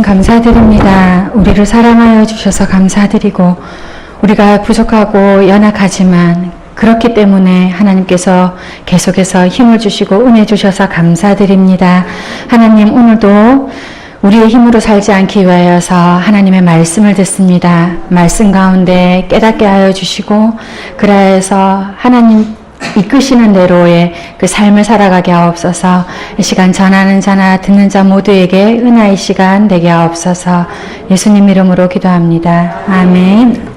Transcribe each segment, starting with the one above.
감사드립니다. 우리를 사랑하여 주셔서 감사드리고 우리가 부족하고 연약하지만 그렇기 때문에 하나님께서 계속해서 힘을 주시고 은혜 주셔서 감사드립니다. 하나님, 오늘도 우리의 힘으로 살지 않기 위하여서 하나님의 말씀을 듣습니다. 말씀 가운데 깨닫게 하여 주시고 그래서 하나님 이끄시는 대로의 그 삶을 살아가게 하옵소서. 이 시간 전하는 자나 듣는 자 모두에게 은혜의 시간 되게 하옵소서. 예수님 이름으로 기도합니다. 아멘.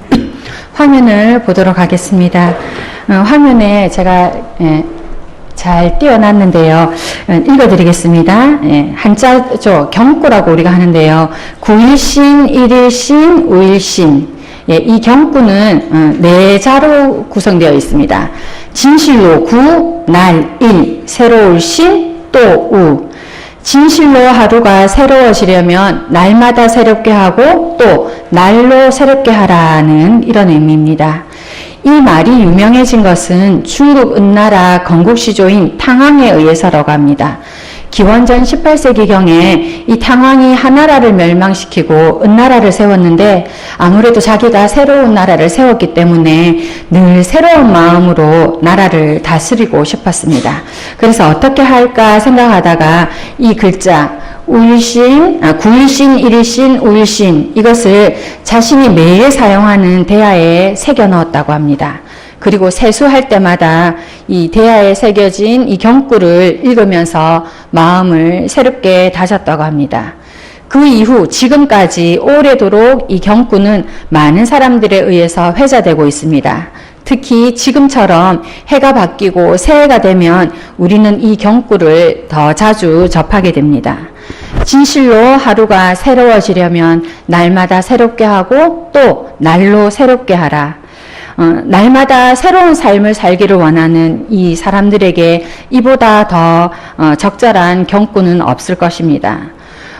화면을 보도록 하겠습니다. 화면에 제가 잘 띄워놨는데요. 읽어드리겠습니다. 한자조 경구라고 우리가 하는데요. 9일신, 1일신, 5일신. 이 경구는 네 자로 구성되어 있습니다. 진실로 9, 날 1, 새로울 신, 또 우. 진실로 하루가 새로워지려면 날마다 새롭게 하고 또 날로 새롭게 하라는 이런 의미입니다. 이 말이 유명해진 것은 중국 은나라 건국시조인 탕왕에 의해서라고 합니다. 기원전 18세기경에 이 탕왕이 하나라를 멸망시키고 은나라를 세웠는데 아무래도 자기가 새로운 나라를 세웠기 때문에 늘 새로운 마음으로 나라를 다스리고 싶었습니다. 그래서 어떻게 할까 생각하다가 이 글자 9일신, 1일신, 5일신 이것을 자신이 매일 사용하는 대야에 새겨 넣었다고 합니다. 그리고 세수할 때마다 이 대야에 새겨진 이 경구를 읽으면서 마음을 새롭게 다졌다고 합니다. 그 이후 지금까지 오래도록 이 경구는 많은 사람들에 의해서 회자되고 있습니다. 특히 지금처럼 해가 바뀌고 새해가 되면 우리는 이 경구를 더 자주 접하게 됩니다. 진실로 하루가 새로워지려면 날마다 새롭게 하고 또 날로 새롭게 하라. 날마다 새로운 삶을 살기를 원하는 이 사람들에게 이보다 더 적절한 경구는 없을 것입니다.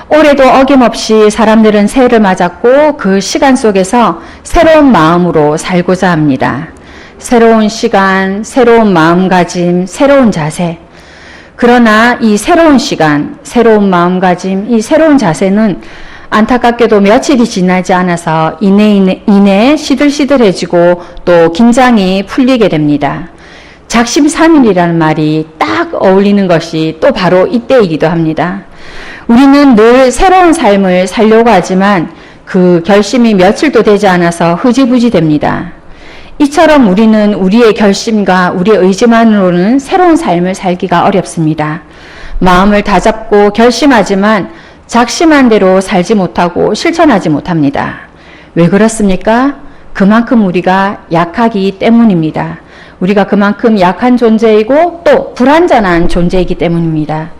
올해도 어김없이 사람들은 새해를 맞았고 그 시간 속에서 새로운 마음으로 살고자 합니다. 새로운 시간, 새로운 마음가짐, 새로운 자세. 그러나 이 새로운 시간, 새로운 마음가짐, 이 새로운 자세는 안타깝게도 며칠이 지나지 않아서 이내 시들시들해지고 또 긴장이 풀리게 됩니다. 작심삼일이라는 말이 딱 어울리는 것이 또 바로 이때이기도 합니다. 우리는 늘 새로운 삶을 살려고 하지만 그 결심이 며칠도 되지 않아서 흐지부지 됩니다. 이처럼 우리는 우리의 결심과 우리의 의지만으로는 새로운 삶을 살기가 어렵습니다. 마음을 다잡고 결심하지만 작심한 대로 살지 못하고 실천하지 못합니다. 왜 그렇습니까? 그만큼 우리가 약하기 때문입니다. 우리가 그만큼 약한 존재이고 또 불완전한 존재이기 때문입니다.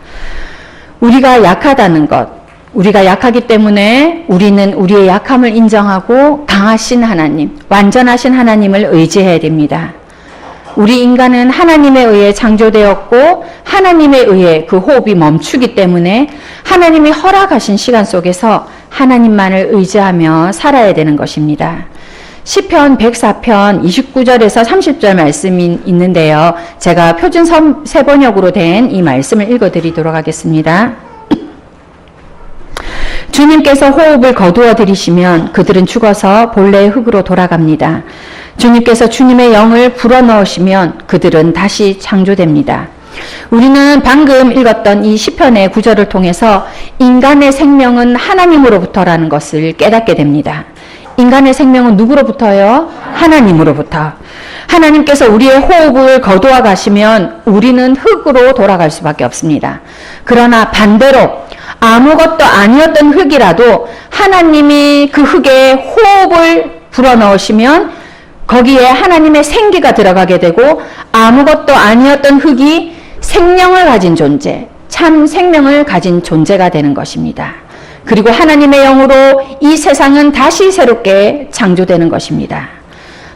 우리가 약하다는 것, 우리가 약하기 때문에 우리는 우리의 약함을 인정하고 강하신 하나님, 완전하신 하나님을 의지해야 됩니다. 우리 인간은 하나님에 의해 창조되었고 하나님에 의해 그 호흡이 멈추기 때문에 하나님이 허락하신 시간 속에서 하나님만을 의지하며 살아야 되는 것입니다. 시편 104편 29절에서 30절 말씀이 있는데요. 제가 표준 세번역으로 된 이 말씀을 읽어드리도록 하겠습니다. 주님께서 호흡을 거두어 들이시면 그들은 죽어서 본래의 흙으로 돌아갑니다. 주님께서 주님의 영을 불어넣으시면 그들은 다시 창조됩니다. 우리는 방금 읽었던 이 시편의 구절을 통해서 인간의 생명은 하나님으로부터라는 것을 깨닫게 됩니다. 인간의 생명은 누구로부터요? 하나님으로부터. 하나님께서 우리의 호흡을 거두어 가시면 우리는 흙으로 돌아갈 수밖에 없습니다. 그러나 반대로 아무것도 아니었던 흙이라도 하나님이 그 흙에 호흡을 불어넣으시면 거기에 하나님의 생기가 들어가게 되고 아무것도 아니었던 흙이 생명을 가진 존재, 참 생명을 가진 존재가 되는 것입니다. 그리고 하나님의 영으로 이 세상은 다시 새롭게 창조되는 것입니다.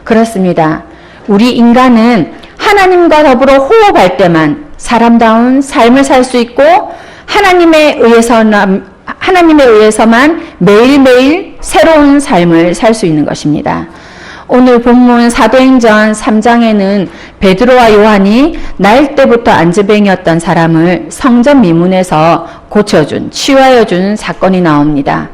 그렇습니다. 우리 인간은 하나님과 더불어 호흡할 때만 사람다운 삶을 살 수 있고 하나님에 의해서만 매일매일 새로운 삶을 살 수 있는 것입니다. 오늘 본문 사도행전 3장에는 베드로와 요한이 날 때부터 안진뱅이였던 사람을 성전 미문에서 고쳐준, 치유하여준 사건이 나옵니다.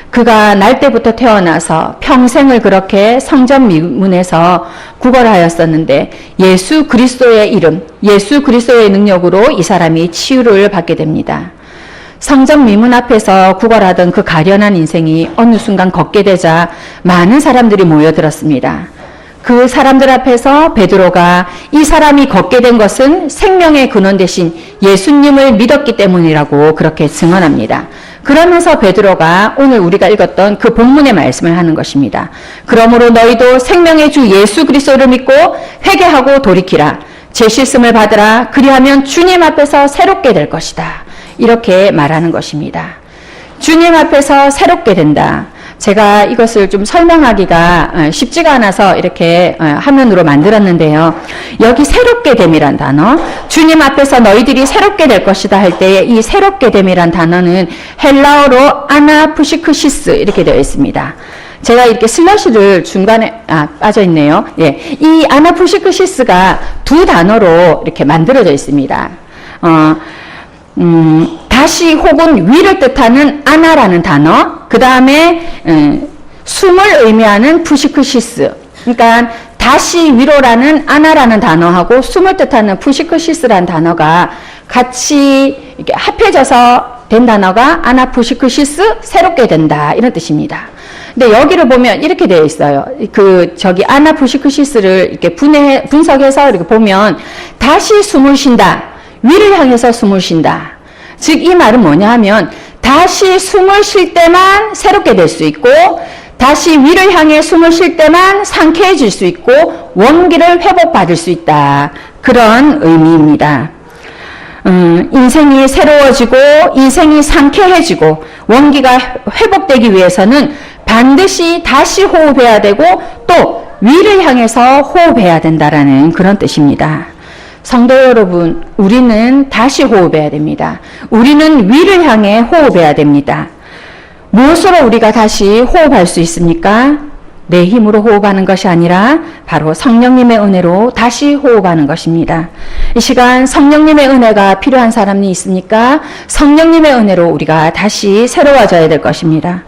그가 날 때부터 태어나서 평생을 그렇게 성전 미문에서 구걸하였었는데 예수 그리스도의 이름, 예수 그리스도의 능력으로 이 사람이 치유를 받게 됩니다. 성전 미문 앞에서 구걸하던 그 가련한 인생이 어느 순간 걷게 되자 많은 사람들이 모여들었습니다. 그 사람들 앞에서 베드로가 이 사람이 걷게 된 것은 생명의 근원 되신 예수님을 믿었기 때문이라고 그렇게 증언합니다. 그러면서 베드로가 오늘 우리가 읽었던 그 본문의 말씀을 하는 것입니다. 그러므로 너희도 생명의 주 예수 그리스도를 믿고 회개하고 돌이키라. 죄 씻음을 받으라. 그리하면 주님 앞에서 새롭게 될 것이다. 이렇게 말하는 것입니다. 주님 앞에서 새롭게 된다. 제가 이것을 좀 설명하기가 쉽지가 않아서 이렇게 화면으로 만들었는데요. 여기 새롭게 됨이란 단어, 주님 앞에서 너희들이 새롭게 될 것이다 할 때에 이 새롭게 됨이란 단어는 헬라어로 아나푸시크시스 이렇게 되어 있습니다. 제가 이렇게 슬러시를 중간에 빠져 있네요. 예, 이 아나푸시크시스가 두 단어로 이렇게 만들어져 있습니다. 다시 혹은 위를 뜻하는 아나라는 단어, 그 다음에 숨을 의미하는 푸시크시스, 그러니까 다시 위로라는 아나라는 단어하고 숨을 뜻하는 푸시크시스라는 단어가 같이 이렇게 합해져서 된 단어가 아나푸시크시스, 새롭게 된다, 이런 뜻입니다. 근데 여기를 보면 이렇게 되어 있어요. 아나푸시크시스를 이렇게 분석해서 이렇게 보면 다시 숨을 쉰다, 위를 향해서 숨을 쉰다. 즉 이 말은 뭐냐 하면 다시 숨을 쉴 때만 새롭게 될 수 있고 다시 위를 향해 숨을 쉴 때만 상쾌해질 수 있고 원기를 회복받을 수 있다. 그런 의미입니다. 인생이 새로워지고 인생이 상쾌해지고 원기가 회복되기 위해서는 반드시 다시 호흡해야 되고 또 위를 향해서 호흡해야 된다라는 그런 뜻입니다. 성도 여러분, 우리는 다시 호흡해야 됩니다. 우리는 위를 향해 호흡해야 됩니다. 무엇으로 우리가 다시 호흡할 수 있습니까? 내 힘으로 호흡하는 것이 아니라 바로 성령님의 은혜로 다시 호흡하는 것입니다. 이 시간 성령님의 은혜가 필요한 사람이 있습니까? 성령님의 은혜로 우리가 다시 새로워져야 될 것입니다.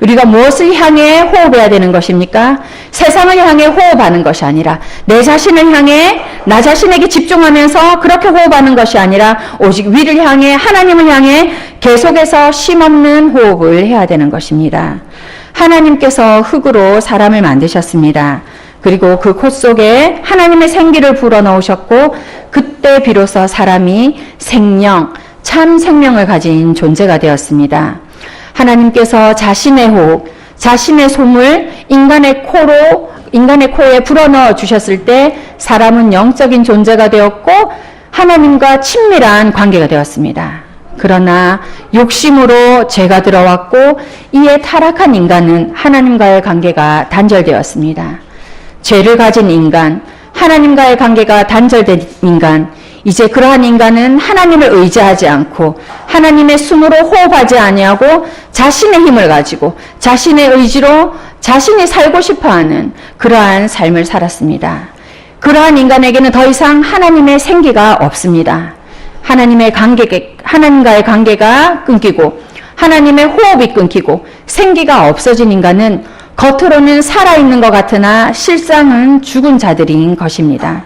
우리가 무엇을 향해 호흡해야 되는 것입니까? 세상을 향해 호흡하는 것이 아니라 내 자신을 향해 나 자신에게 집중하면서 그렇게 호흡하는 것이 아니라 오직 위를 향해 하나님을 향해 계속해서 쉼없는 호흡을 해야 되는 것입니다. 하나님께서 흙으로 사람을 만드셨습니다. 그리고 그 콧 속에 하나님의 생기를 불어넣으셨고 그때 비로소 사람이 생명, 참 생명을 가진 존재가 되었습니다. 하나님께서 자신의 호흡, 자신의 솜을 인간의 코에 불어넣어 주셨을 때 사람은 영적인 존재가 되었고 하나님과 친밀한 관계가 되었습니다. 그러나 욕심으로 죄가 들어왔고 이에 타락한 인간은 하나님과의 관계가 단절되었습니다. 죄를 가진 인간, 하나님과의 관계가 단절된 인간, 이제 그러한 인간은 하나님을 의지하지 않고 하나님의 숨으로 호흡하지 아니하고 자신의 힘을 가지고 자신의 의지로 자신이 살고 싶어하는 그러한 삶을 살았습니다. 그러한 인간에게는 더 이상 하나님의 생기가 없습니다. 하나님과의 관계가 끊기고 하나님의 호흡이 끊기고 생기가 없어진 인간은 겉으로는 살아있는 것 같으나 실상은 죽은 자들인 것입니다.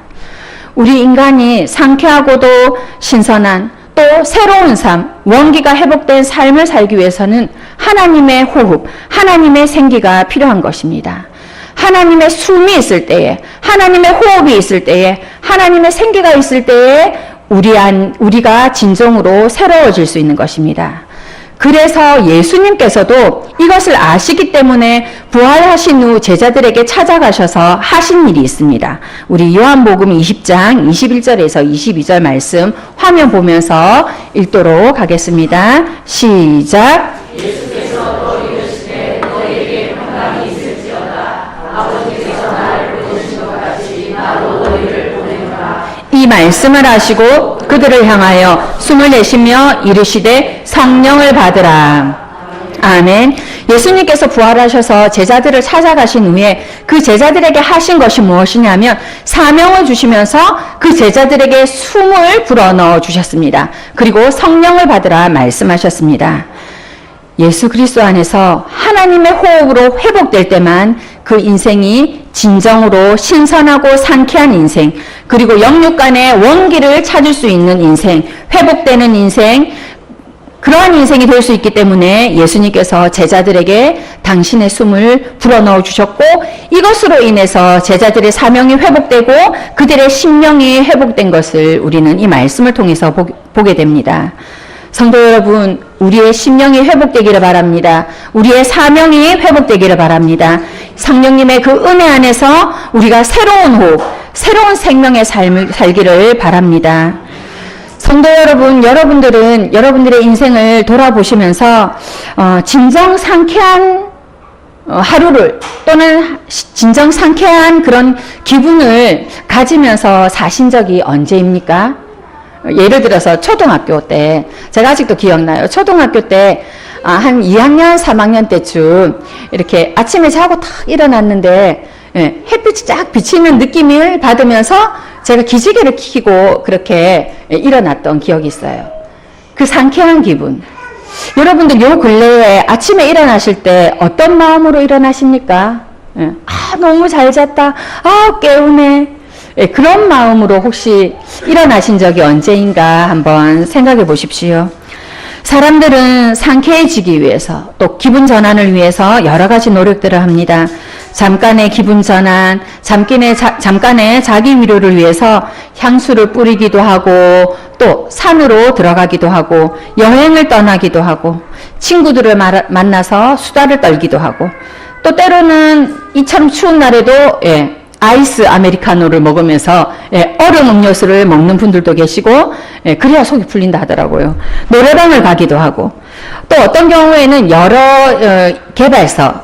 우리 인간이 상쾌하고도 신선한 또 새로운 삶, 원기가 회복된 삶을 살기 위해서는 하나님의 호흡, 하나님의 생기가 필요한 것입니다. 하나님의 숨이 있을 때에, 하나님의 호흡이 있을 때에, 하나님의 생기가 있을 때에 우리가 진정으로 새로워질 수 있는 것입니다. 그래서 예수님께서도 이것을 아시기 때문에 부활하신 후 제자들에게 찾아가셔서 하신 일이 있습니다. 우리 요한복음 20장 21절에서 22절 말씀 화면 보면서 읽도록 하겠습니다. 시작. 예수께서 또 이르시되 너희에게 평강이 있을지어다. 아버지께서 나를 보내신 것 같이 나도 너희를 보내노라. 이 말씀을 하시고 그들을 향하여 숨을 내쉬며 이르시되 성령을 받으라. 아멘. 예수님께서 부활하셔서 제자들을 찾아가신 후에 그 제자들에게 하신 것이 무엇이냐면 사명을 주시면서 그 제자들에게 숨을 불어넣어 주셨습니다. 그리고 성령을 받으라 말씀하셨습니다. 예수 그리스도 안에서 하나님의 호흡으로 회복될 때만 그 인생이 진정으로 신선하고 상쾌한 인생, 그리고 영육간의 원기를 찾을 수 있는 인생, 회복되는 인생, 그러한 인생이 될 수 있기 때문에 예수님께서 제자들에게 당신의 숨을 불어넣어 주셨고, 이것으로 인해서 제자들의 사명이 회복되고 그들의 심령이 회복된 것을 우리는 이 말씀을 통해서 보게 됩니다. 성도 여러분, 우리의 심령이 회복되기를 바랍니다. 우리의 사명이 회복되기를 바랍니다. 성령님의 그 은혜 안에서 우리가 새로운 호흡, 새로운 생명의 삶을 살기를 바랍니다. 성도 여러분, 여러분들은 여러분들의 인생을 돌아보시면서 진정 상쾌한 하루를 또는 진정 상쾌한 그런 기분을 가지면서 사신 적이 언제입니까? 예를 들어서 초등학교 때, 제가 아직도 기억나요. 초등학교 때 한 2학년, 3학년 때쯤 이렇게 아침에 자고 탁 일어났는데 햇빛이 쫙 비치는 느낌을 받으면서 제가 기지개를 켜고 그렇게 일어났던 기억이 있어요. 그 상쾌한 기분. 여러분들 요 근래에 아침에 일어나실 때 어떤 마음으로 일어나십니까? 너무 잘 잤다. 개운해. 그런 마음으로 혹시 일어나신 적이 언제인가 한번 생각해 보십시오. 사람들은 상쾌해지기 위해서, 또 기분 전환을 위해서 여러 가지 노력들을 합니다. 잠깐의 기분 전환, 잠깐의 자기 위로를 위해서 향수를 뿌리기도 하고, 또 산으로 들어가기도 하고, 여행을 떠나기도 하고, 친구들을 만나서 수다를 떨기도 하고, 또 때로는 이처럼 추운 날에도 아이스 아메리카노를 먹으면서 얼음 음료수를 먹는 분들도 계시고, 그래야 속이 풀린다 하더라고요. 노래방을 가기도 하고, 또 어떤 경우에는 여러 개발서,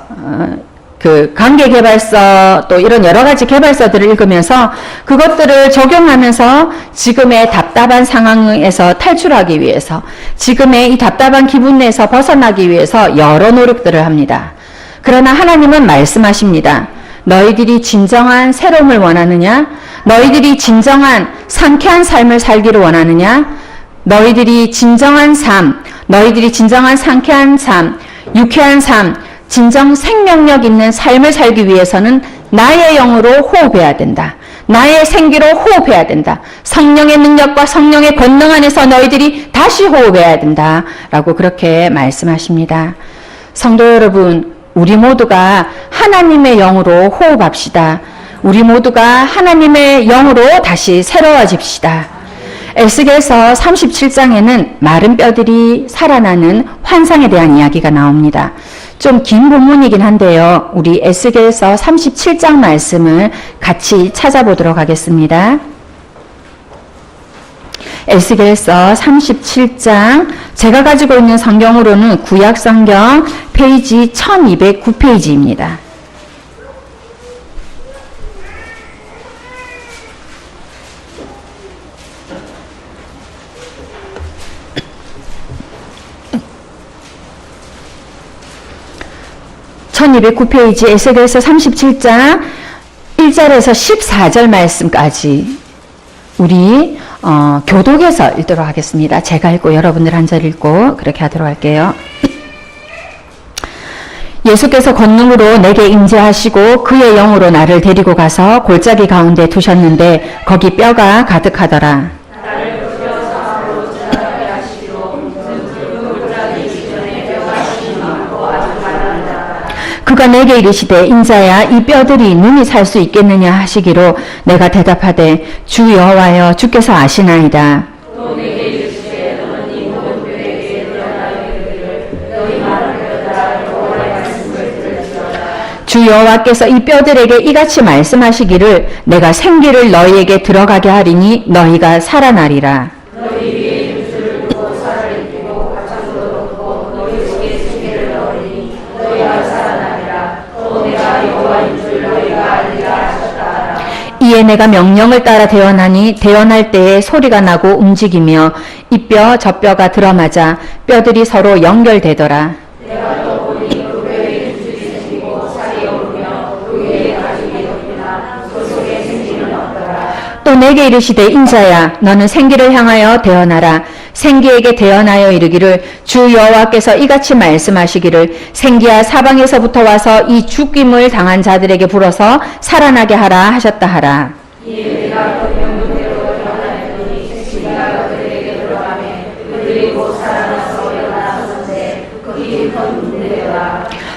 그 관계개발서, 또 이런 여러 가지 개발서들을 읽으면서 그것들을 적용하면서 지금의 답답한 상황에서 탈출하기 위해서, 지금의 이 답답한 기분 내에서 벗어나기 위해서 여러 노력들을 합니다. 그러나 하나님은 말씀하십니다. 너희들이 진정한 새로움을 원하느냐? 너희들이 진정한 상쾌한 삶을 살기를 원하느냐? 너희들이 진정한 삶, 너희들이 진정한 상쾌한 삶, 유쾌한 삶, 진정 생명력 있는 삶을 살기 위해서는 나의 영으로 호흡해야 된다. 나의 생기로 호흡해야 된다. 성령의 능력과 성령의 권능 안에서 너희들이 다시 호흡해야 된다. 라고 그렇게 말씀하십니다. 성도 여러분, 우리 모두가 하나님의 영으로 호흡합시다. 우리 모두가 하나님의 영으로 다시 새로워집시다. 에스겔서 37장에는 마른 뼈들이 살아나는 환상에 대한 이야기가 나옵니다. 좀 긴 본문이긴 한데요. 우리 에스겔서 37장 말씀을 같이 찾아보도록 하겠습니다. 에스겔서 37장, 제가 가지고 있는 성경으로는 구약성경 페이지 1209페이지입니다. (1209페이지) 에스겔서 37장 1절에서 14절 말씀까지 우리 교독에서 읽도록 하겠습니다. 제가 읽고 여러분들 한 절 읽고 그렇게 하도록 할게요. 예수께서 권능으로 내게 임재하시고 그의 영으로 나를 데리고 가서 골짜기 가운데 두셨는데 거기 뼈가 가득하더라. 그가 내게 이르시되 인자야 이 뼈들이 능히 살 수 있겠느냐 하시기로 내가 대답하되 주 여호와여 주께서 아시나이다. 또 내게 이르시되 너는 이 모든 뼈에게 일어나기를 너희 말을 들으라 여호와의 말씀을 들을지어다. 주 여호와께서 이 뼈들에게 이같이 말씀하시기를 내가 생기를 너희에게 들어가게 하리니 너희가 살아나리라. 이에 내가 명령을 따라 대언하니 대언할 때에 소리가 나고 움직이며 이 뼈 저 뼈가 들어맞아 뼈들이 서로 연결되더라. 내가 또 보니 또 내게 이르시되 인자야 너는 생기를 향하여 대언하라. 생기에게 대언하여 이르기를 주 여호와께서 이같이 말씀하시기를 생기야 사방에서부터 와서 이 죽임을 당한 자들에게 불어서 살아나게 하라 하셨다 하라.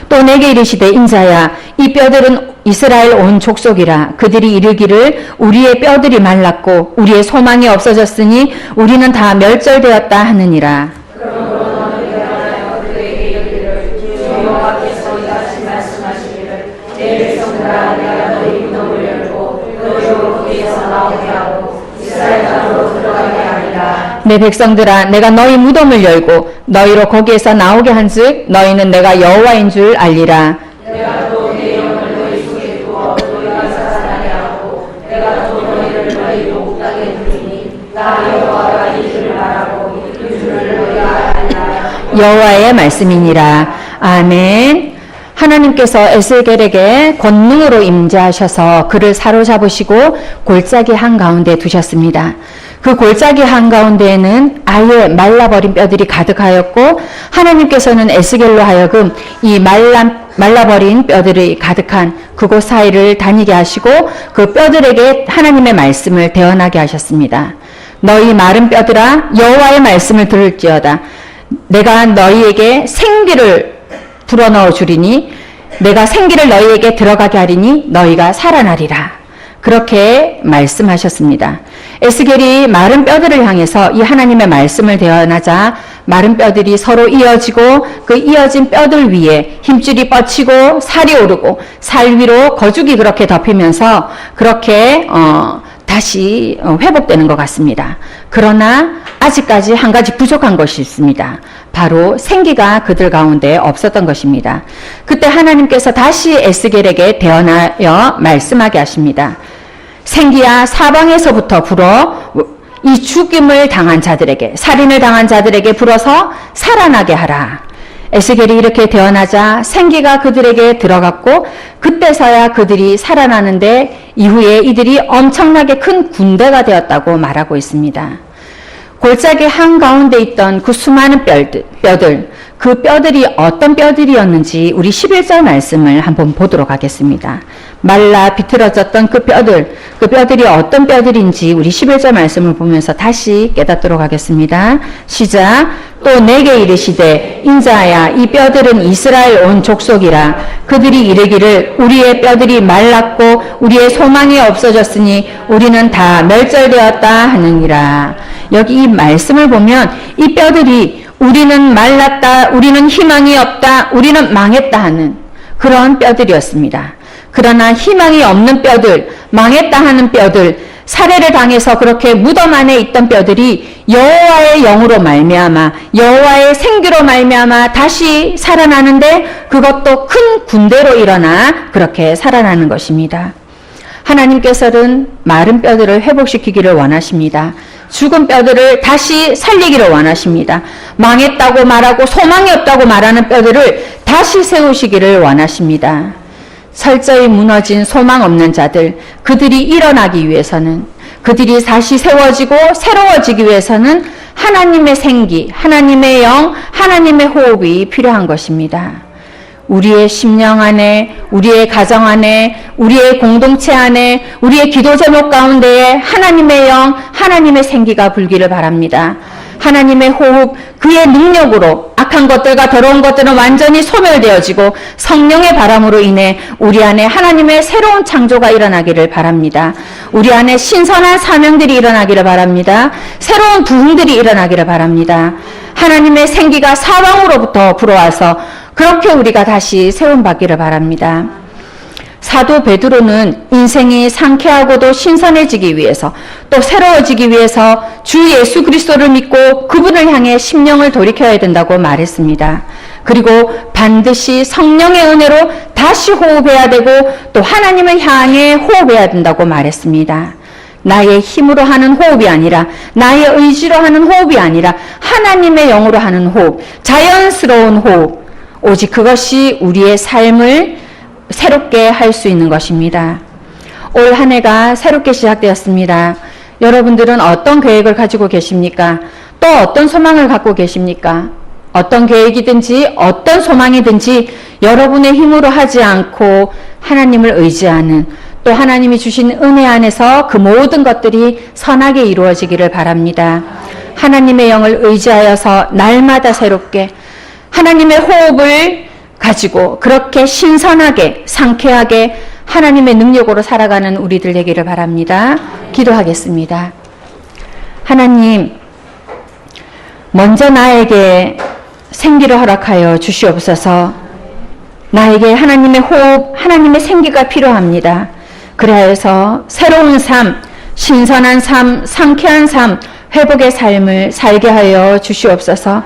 또 내게 이르시되 인자야 이 뼈들은 이스라엘 온 족속이라. 그들이 이르기를 우리의 뼈들이 말랐고 우리의 소망이 없어졌으니 우리는 다 멸절되었다 하느니라. 내 백성들아 내가 너희 무덤을 열고 너희로 거기에서 나오게 한즉 너희는 내가 여호와인 줄 알리라. 여호와의 말씀이니라. 아멘. 하나님께서 에스겔에게 권능으로 임재하셔서 그를 사로잡으시고 골짜기 한가운데 두셨습니다. 그 골짜기 한가운데에는 아예 말라버린 뼈들이 가득하였고 하나님께서는 에스겔로 하여금 이 말라버린 뼈들이 가득한 그곳 사이를 다니게 하시고 그 뼈들에게 하나님의 말씀을 대언하게 하셨습니다. 너희 마른 뼈들아 여호와의 말씀을 들을지어다. 내가 너희에게 생기를 불어넣어 주리니 내가 생기를 너희에게 들어가게 하리니 너희가 살아나리라. 그렇게 말씀하셨습니다. 에스겔이 마른 뼈들을 향해서 이 하나님의 말씀을 대언하자 마른 뼈들이 서로 이어지고 그 이어진 뼈들 위에 힘줄이 뻗치고 살이 오르고 살 위로 거죽이 그렇게 덮이면서 그렇게 다시 회복되는 것 같습니다. 그러나 아직까지 한 가지 부족한 것이 있습니다. 바로 생기가 그들 가운데 없었던 것입니다. 그때 하나님께서 다시 에스겔에게 대언하여 말씀하게 하십니다. 생기야 사방에서부터 불어 이 죽임을 당한 자들에게 살인을 당한 자들에게 불어서 살아나게 하라. 에스겔이 이렇게 대언하자 생기가 그들에게 들어갔고 그때서야 그들이 살아나는데 이후에 이들이 엄청나게 큰 군대가 되었다고 말하고 있습니다. 골짜기 한가운데 있던 그 수많은 뼈들, 그 뼈들이 어떤 뼈들이었는지 우리 11절 말씀을 한번 보도록 하겠습니다. 말라 비틀어졌던 그 뼈들이 어떤 뼈들인지 우리 11절 말씀을 보면서 다시 깨닫도록 하겠습니다. 시작. 또 내게 이르시되 인자야 이 뼈들은 이스라엘 온 족속이라. 그들이 이르기를 우리의 뼈들이 말랐고 우리의 소망이 없어졌으니 우리는 다 멸절되었다 하느니라. 여기 이 말씀을 보면 이 뼈들이 우리는 말랐다, 우리는 희망이 없다, 우리는 망했다 하는 그런 뼈들이었습니다. 그러나 희망이 없는 뼈들, 망했다 하는 뼈들, 살해를 당해서 그렇게 무덤 안에 있던 뼈들이 여호와의 영으로 말미암아 여호와의 생기로 말미암아 다시 살아나는데 그것도 큰 군대로 일어나 그렇게 살아나는 것입니다. 하나님께서는 마른 뼈들을 회복시키기를 원하십니다. 죽은 뼈들을 다시 살리기를 원하십니다. 망했다고 말하고 소망이 없다고 말하는 뼈들을 다시 세우시기를 원하십니다. 철저히 무너진 소망 없는 자들, 그들이 일어나기 위해서는, 그들이 다시 세워지고 새로워지기 위해서는 하나님의 생기, 하나님의 영, 하나님의 호흡이 필요한 것입니다. 우리의 심령 안에, 우리의 가정 안에, 우리의 공동체 안에, 우리의 기도 제목 가운데에 하나님의 영, 하나님의 생기가 불기를 바랍니다. 하나님의 호흡, 그의 능력으로 악한 것들과 더러운 것들은 완전히 소멸되어지고 성령의 바람으로 인해 우리 안에 하나님의 새로운 창조가 일어나기를 바랍니다. 우리 안에 신선한 사명들이 일어나기를 바랍니다. 새로운 부흥들이 일어나기를 바랍니다. 하나님의 생기가 사방으로부터 불어와서 그렇게 우리가 다시 세움받기를 바랍니다. 사도 베드로는 인생이 상쾌하고도 신선해지기 위해서 또 새로워지기 위해서 주 예수 그리스도를 믿고 그분을 향해 심령을 돌이켜야 된다고 말했습니다. 그리고 반드시 성령의 은혜로 다시 호흡해야 되고 또 하나님을 향해 호흡해야 된다고 말했습니다. 나의 힘으로 하는 호흡이 아니라 나의 의지로 하는 호흡이 아니라 하나님의 영으로 하는 호흡, 자연스러운 호흡, 오직 그것이 우리의 삶을 새롭게 할 수 있는 것입니다. 올 한 해가 새롭게 시작되었습니다. 여러분들은 어떤 계획을 가지고 계십니까? 또 어떤 소망을 갖고 계십니까? 어떤 계획이든지 어떤 소망이든지 여러분의 힘으로 하지 않고 하나님을 의지하는, 또 하나님이 주신 은혜 안에서 그 모든 것들이 선하게 이루어지기를 바랍니다. 하나님의 영을 의지하여서 날마다 새롭게 하나님의 호흡을 가지고 그렇게 신선하게 상쾌하게 하나님의 능력으로 살아가는 우리들 되기를 바랍니다. 기도하겠습니다. 하나님, 먼저 나에게 생기를 허락하여 주시옵소서. 나에게 하나님의 호흡, 하나님의 생기가 필요합니다. 그래서 새로운 삶, 신선한 삶, 상쾌한 삶, 회복의 삶을 살게 하여 주시옵소서.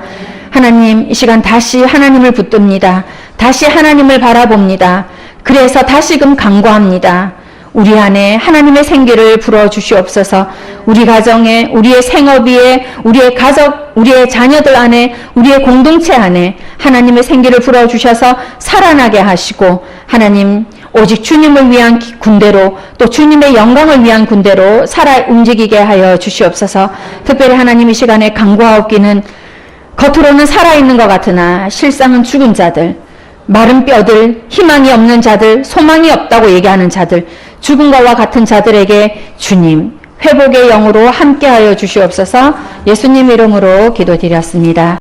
하나님, 이 시간 다시 하나님을 붙듭니다. 다시 하나님을 바라봅니다. 그래서 다시금 간구합니다. 우리 안에 하나님의 생기를 불어주시옵소서. 우리 가정에, 우리의 생업 위에, 우리의 가족, 우리의 자녀들 안에, 우리의 공동체 안에 하나님의 생기를 불어주셔서 살아나게 하시고, 하나님, 오직 주님을 위한 군대로, 또 주님의 영광을 위한 군대로 살아 움직이게 하여 주시옵소서. 특별히 하나님 이 시간에 간구하옵기는 겉으로는 살아있는 것 같으나 실상은 죽은 자들, 마른 뼈들, 희망이 없는 자들, 소망이 없다고 얘기하는 자들, 죽은 것과 같은 자들에게 주님, 회복의 영으로 함께하여 주시옵소서. 예수님 이름으로 기도드렸습니다.